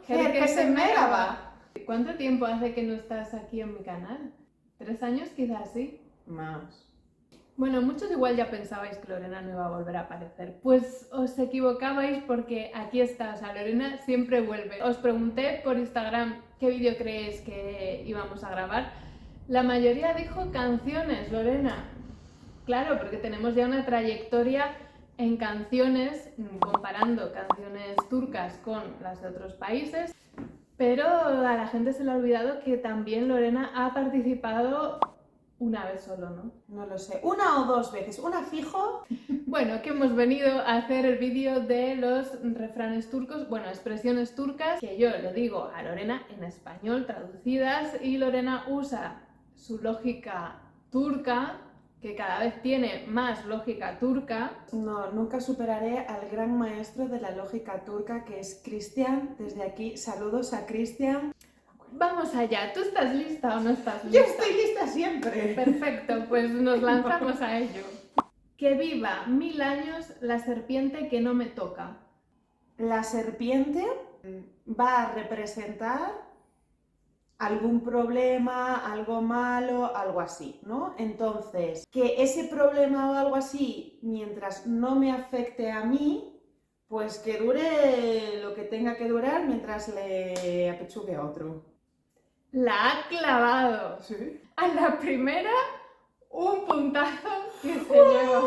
Herkese merhaba. ¿Cuánto tiempo hace que no estás aquí en mi canal? ¿3 años quizás sí? Más. Bueno, muchos igual ya pensabais que Lorena no iba a volver a aparecer. Pues os equivocabais porque aquí está, o sea, Lorena siempre vuelve. Os pregunté por Instagram qué vídeo creéis que íbamos a grabar. La mayoría dijo canciones, Lorena. Claro, porque tenemos ya una trayectoria en canciones, comparando canciones turcas con las de otros países, pero a la gente se le ha olvidado que también Lorena ha participado una vez solo, ¿no? No lo sé. Una o dos veces. Una fijo. Bueno, que hemos venido a hacer el vídeo de los refranes turcos, bueno, expresiones turcas, que yo le digo a Lorena en español traducidas y Lorena usa su lógica turca, que cada vez tiene más lógica turca. No, nunca superaré al gran maestro de la lógica turca que es Cristian. Desde aquí, saludos a Cristian. Vamos allá, ¿tú estás lista o no estás Yo lista? estoy lista siempre. Perfecto, pues nos lanzamos a ello. Que viva 1000 años la serpiente que no me toca. La serpiente va a representar algún problema, algo malo, algo así, ¿no? Entonces, que ese problema o algo así, mientras no me afecte a mí, pues que dure lo que tenga que durar mientras le apechugue a otro. La ha clavado. ¿Sí? A la primera, un puntazo que se lleva.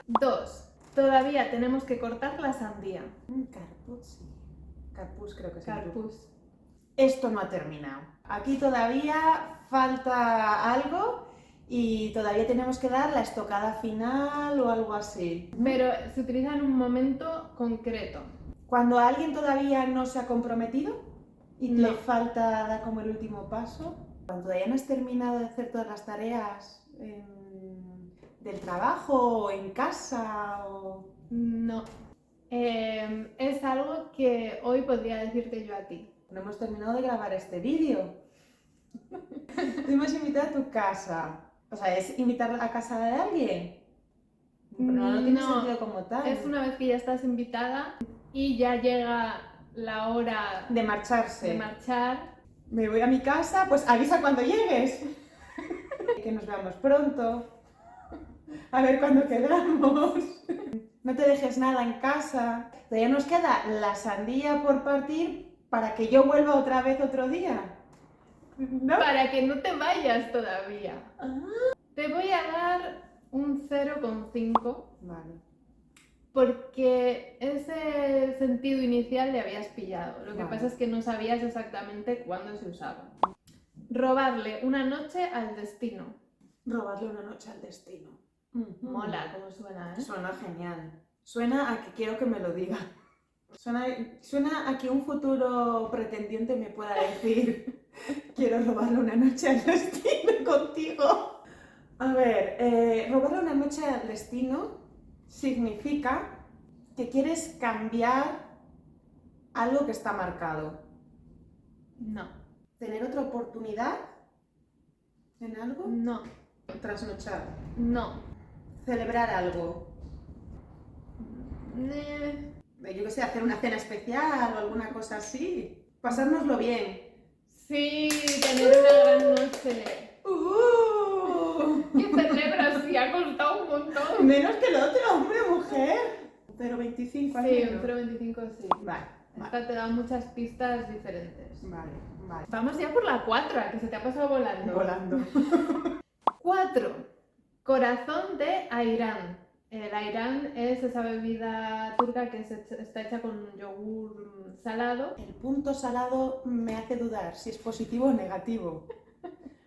2. Todavía tenemos que cortar la sandía. Carpuz, sí. Carpuz creo que es. Carpus. Esto no ha terminado. Aquí todavía falta algo y todavía tenemos que dar la estocada final o algo así. Pero se utiliza en un momento concreto. Cuando alguien todavía no se ha comprometido y No. le falta dar como el último paso, cuando todavía no has terminado de hacer todas las tareas del trabajo o en casa o... No. Es algo que hoy podría decirte yo a ti. No hemos terminado de grabar este vídeo. Te hemos invitado a tu casa. O sea, ¿es invitar a casa de alguien? Pero no tiene No, sentido como tal. Es una vez que ya estás invitada y ya llega la hora De marcharse. de marchar. Me voy a mi casa, pues avisa cuando llegues. Que nos veamos pronto. A ver cuándo quedamos. No te dejes nada en casa. Todavía nos queda la sandía por partir para que yo vuelva otra vez otro día. ¿No? Para que no te vayas todavía. Ah. Te voy a dar un 0,5 Vale. porque ese sentido inicial le habías pillado. Lo que Vale. pasa es que no sabías exactamente cuándo se usaba. Robarle una noche al destino. Robarle una noche al destino. Mola, cómo suena, ¿eh? Suena genial. Suena a que quiero que me lo diga. Suena a que un futuro pretendiente me pueda decir quiero robarle una noche al destino contigo. A ver, robarle una noche al destino significa que quieres cambiar algo que está marcado. No. ¿Tener otra oportunidad en algo? No. Trasnochar. No. Celebrar algo. Yo qué sé, hacer una cena especial o alguna cosa así. Pasárnoslo bien. Sí, tener una gran noche. ¿Qué celebras? Sí, ha costado un montón. Menos que el otro, hombre, mujer. 0,25 al Sí, menos. un 0,25 sí. Vale, Esta te da muchas pistas diferentes. vale. Vamos ya por la 4, que se te ha pasado volando. Volando. 4. Corazón de Ayran. El Ayran es esa bebida turca que está hecha con yogur salado. El punto salado me hace dudar si es positivo o negativo.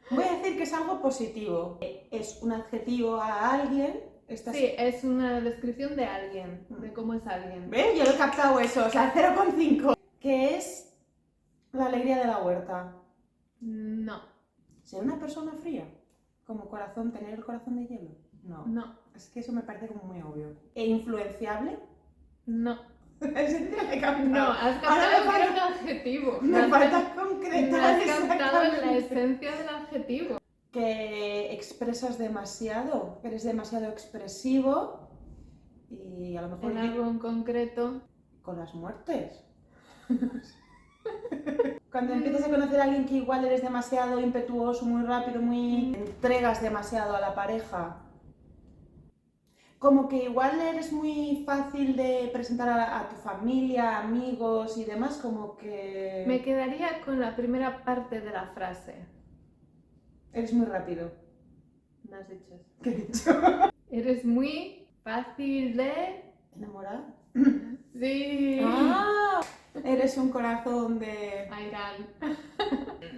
Voy a decir que es algo positivo. Es un adjetivo a alguien. Sí, es una descripción de alguien, de cómo es alguien. ¿Ves? Yo lo he captado eso, o sea, 0,5. ¿Qué es la alegría de la huerta? No. ¿Ser una persona fría? ¿Como corazón, tener el corazón de hielo? No. No. Es que eso me parece como muy obvio. ¿E influenciable? No. Ese te lo he captado. No, has captado que era un adjetivo. Me falta No concretar has captado la exactamente. esencia del adjetivo. Que expresas demasiado, que eres demasiado expresivo y a lo mejor En algo en concreto. con las muertes. Cuando empiezas a conocer a alguien que igual eres demasiado impetuoso, muy rápido, muy... entregas demasiado a la pareja. Como que igual eres muy fácil de presentar a tu familia, amigos y demás, como que... Me quedaría con la primera parte de la frase. Eres muy rápido. No has dicho eso. ¿Qué he dicho? Eres muy fácil de... ¿Enamorada? Sí. ¡Ah! Eres un corazón de... Airán.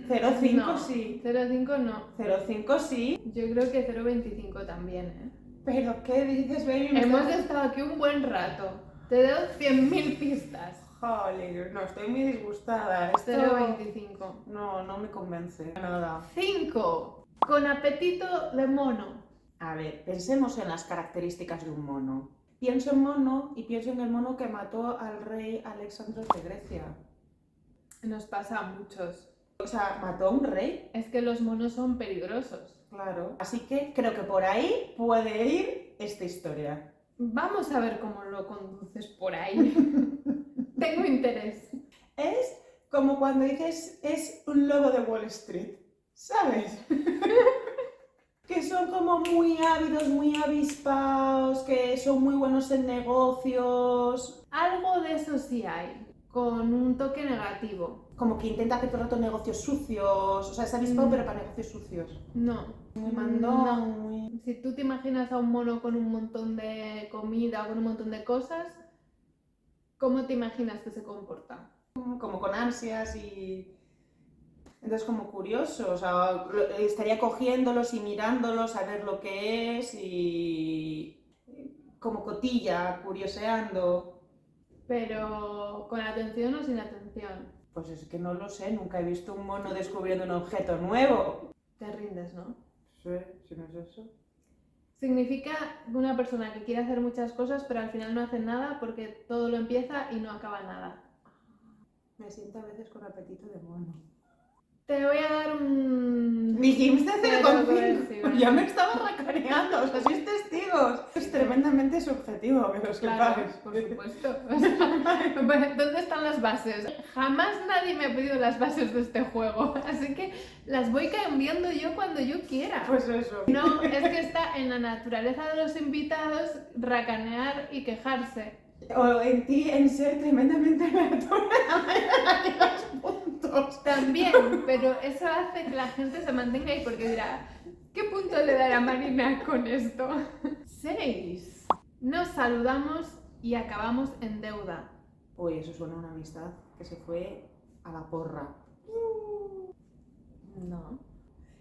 0,5 No, sí. 0,5 no. 0,5 sí. Yo creo que 0,25 también, ¿eh? ¿Pero qué dices, baby? Hemos estado aquí un buen rato. Te doy 100.000 pistas. Joder, no, estoy muy disgustada. Esto... 0,25. No me convence. Nada. 5. Con apetito de mono. A ver, pensemos en las características de un mono. Pienso en mono y pienso en el mono que mató al rey Alexandros de Grecia. Nos pasa a muchos. O sea, ¿mató a un rey? Es que los monos son peligrosos. Claro. Así que creo que por ahí puede ir esta historia. Vamos a ver cómo lo conduces por ahí. Tengo interés. Es como cuando dices, es un lobo de Wall Street, ¿sabes? Que son como muy ávidos, muy avispados, que son muy buenos en negocios. Algo de eso sí hay, con un toque negativo. Como que intenta hacer todo el rato negocios sucios, o sea, es avispado pero para negocios sucios. No. Muy mandón, No. muy... Si tú te imaginas a un mono con un montón de comida o con un montón de cosas, ¿cómo te imaginas que se comporta? Como con ansias y... Entonces como curioso, o sea, estaría cogiéndolos y mirándolos a ver lo que es y... como cotilla, curioseando. Pero con atención o sin atención. Pues es que no lo sé, nunca he visto un mono descubriendo un objeto nuevo. Te rindes, ¿no? Sí, si no es eso. Significa una persona que quiere hacer muchas cosas, pero al final no hace nada porque todo lo empieza y no acaba nada. Me siento a veces con apetito de mono. Te voy a dar un... Dijiste 0,5. Sí, Ya me estaba racaneando, o sea, sois testigos. Es tremendamente subjetivo, que los Claro, sepáis. por supuesto. O sea, ¿dónde están las bases? Jamás nadie me ha pedido las bases de este juego, así que las voy cambiando yo cuando yo quiera. Pues eso. No, es que está en la naturaleza de los invitados racanear y quejarse. O en ti, en ser tremendamente aleatoria la manera en la que das puntos. También, pero eso hace que la gente se mantenga ahí porque dirá, ¿qué punto le dará Marina con esto? 6. Nos saludamos y acabamos en deuda. Uy, eso suena a una amistad que se fue a la porra. No.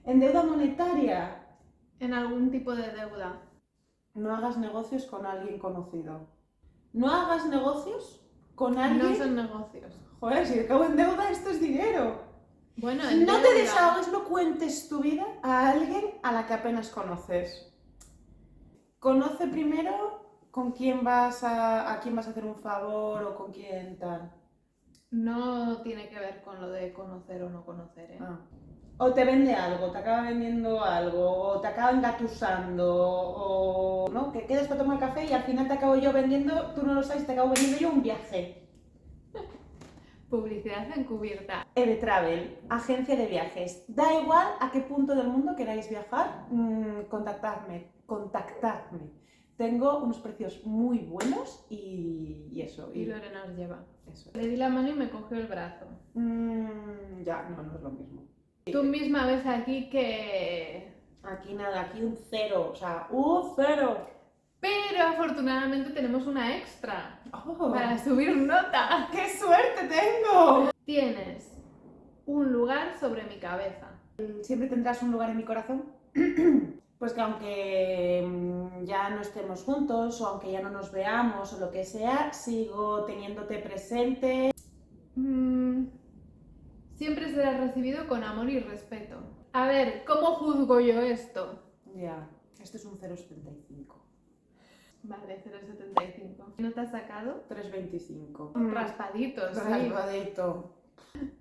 En deuda monetaria, En algún tipo de deuda. no hagas negocios con alguien conocido. No hagas negocios con alguien... No son negocios. Joder, si acabo en deuda, esto es dinero. Bueno, en No te deuda. desahogues, no cuentes tu vida a alguien a la que apenas conoces. Conoce primero con quién vas a quién vas a hacer un favor o con quién tal. No tiene que ver con lo de conocer o no conocer, ¿eh? Ah. O te vende algo, te acaba vendiendo algo, o te acaba engatusando, o ¿no? Que quedas para tomar café y al final te acabo yo vendiendo, tú no lo sabes, te acabo vendiendo yo un viaje. Publicidad encubierta. Travel, agencia de viajes. Da igual a qué punto del mundo queráis viajar, contactadme. Tengo unos precios muy buenos y eso. Y Lorena os lleva. Eso. Le di la mano y me cogió el brazo. Ya, no es lo mismo. Tú misma ves aquí que... Aquí nada, aquí un 0, o sea, un 0. Pero afortunadamente tenemos una extra Oh, para subir nota. ¡qué suerte tengo! Tienes un lugar sobre mi cabeza. Siempre tendrás un lugar en mi corazón. Pues que aunque ya no estemos juntos o aunque ya no nos veamos o lo que sea, sigo teniéndote presente. Siempre serás recibido con amor y respeto. A ver, ¿cómo juzgo yo esto? Ya, esto es un 0,75. Vale, 0,75. ¿No te has sacado? 3,25. Raspaditos, sí. Raspadito.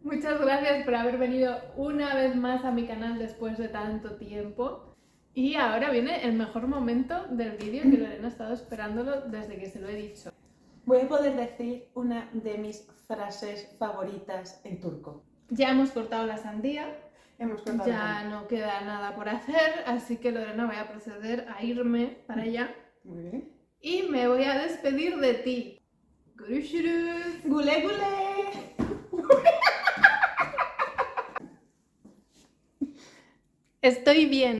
Muchas gracias por haber venido una vez más a mi canal después de tanto tiempo. Y ahora viene el mejor momento del vídeo que Lorena ha estado esperándolo desde que se lo he dicho. Voy a poder decir una de mis frases favoritas en turco. Ya hemos cortado la sandía, Hemos cortado. ya no queda nada por hacer, así que Lorena voy a proceder a irme para allá Muy bien. y me voy a despedir de ti. Görüşürüz. ¡Gule, gule! Estoy bien.